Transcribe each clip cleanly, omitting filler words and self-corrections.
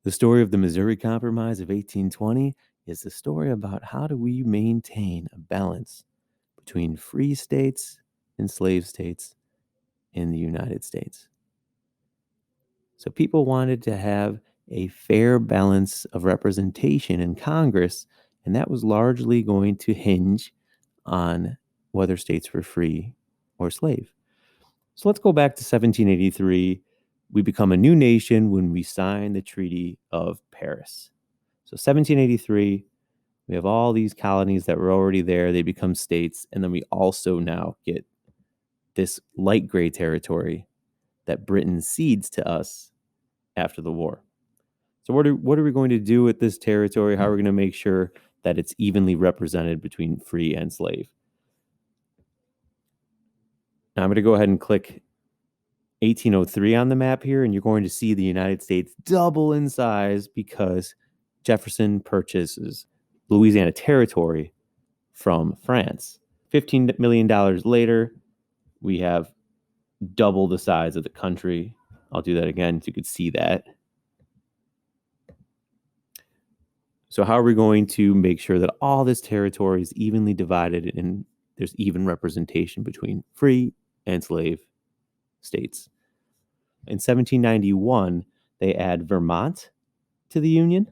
The story of the Missouri Compromise of 1820 is the story about how do we maintain a balance between free states and slave states in the United States. So people wanted to have a fair balance of representation in Congress, and that was largely going to hinge on whether states were free or slave. So let's go back to 1783. We become a new nation when we sign the Treaty of Paris. So 1783, we have all these colonies that were already there. They become states. And then we also now get this light gray territory that Britain cedes to us after the war. So what are we going to do with this territory? How are we going to make sure that it's evenly represented between free and slave? Now I'm going to go ahead and click 1803 on the map here, and you're going to see the United States double in size because Jefferson purchases Louisiana Territory from France. $15 million later, we have double the size of the country. I'll do that again so you could see that. So how are we going to make sure that all this territory is evenly divided and there's even representation between free and slave states? In 1791, they add Vermont to the Union.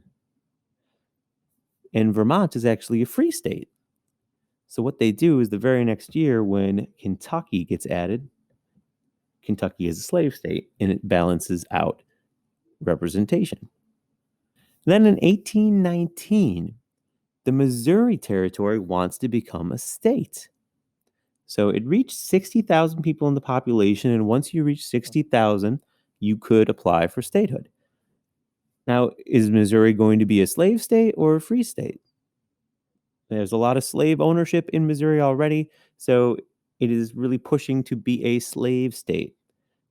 And Vermont is actually a free state. So what they do is the very next year when Kentucky gets added, Kentucky is a slave state and it balances out representation. Then in 1819, the Missouri Territory wants to become a state. So it reached 60,000 people in the population, and once you reach 60,000, you could apply for statehood. Now, is Missouri going to be a slave state or a free state? There's a lot of slave ownership in Missouri already, so it is really pushing to be a slave state.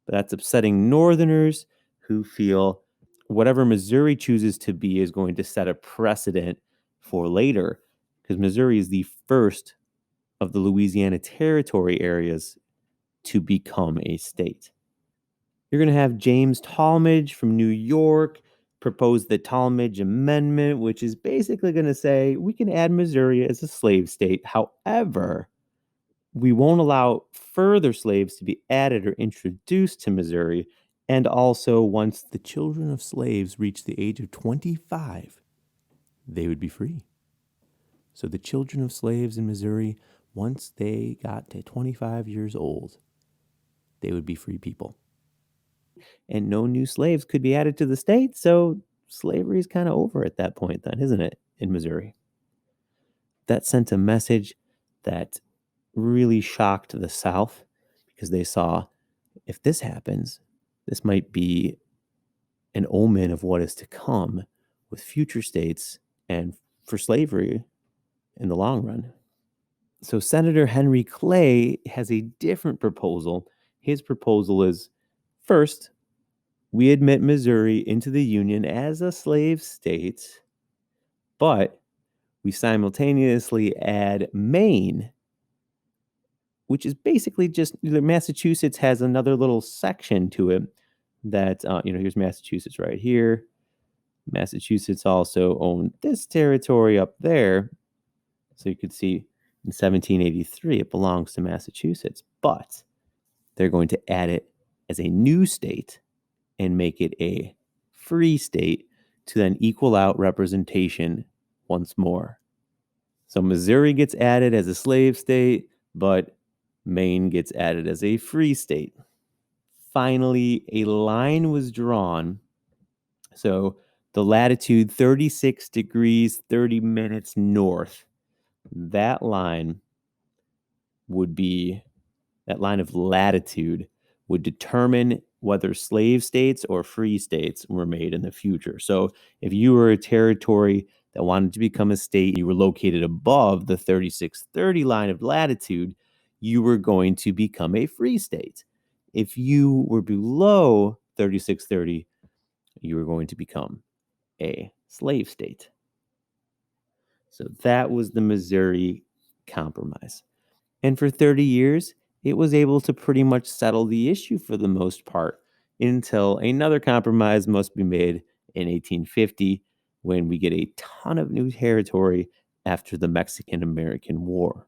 But that's upsetting Northerners who feel whatever Missouri chooses to be is going to set a precedent for later, because Missouri is the first of the Louisiana Territory areas to become a state. You're going to have James Talmadge from New York propose the Talmadge Amendment, which is basically going to say we can add Missouri as a slave state. However, we won't allow further slaves to be added or introduced to Missouri. And also, once the children of slaves reach the age of 25, they would be free. So the children of slaves in Missouri, once they got to 25 years old, they would be free people. And no new slaves could be added to the state, so slavery is kind of over at that point then, isn't it, in Missouri? That sent a message that really shocked the South because they saw if this happens, this might be an omen of what is to come with future states and for slavery in the long run. So Senator Henry Clay has a different proposal. His proposal is, first, we admit Missouri into the Union as a slave state, but we simultaneously add Maine, which is basically just Massachusetts has another little section to it that, here's Massachusetts right here. Massachusetts also owned this territory up there. So you could see in 1783, it belongs to Massachusetts, but they're going to add it as a new state and make it a free state to then equal out representation once more. So Missouri gets added as a slave state, but Maine gets added as a free state. Finally, a line was drawn. So the latitude 36 degrees, 30 minutes north, that line of latitude would determine whether slave states or free states were made in the future. So if you were a territory that wanted to become a state, you were located above the 3630 line of latitude, you were going to become a free state. If you were below 3630, you were going to become a slave state. So that was the Missouri Compromise. And for 30 years, it was able to pretty much settle the issue for the most part until another compromise must be made in 1850 when we get a ton of new territory after the Mexican American War.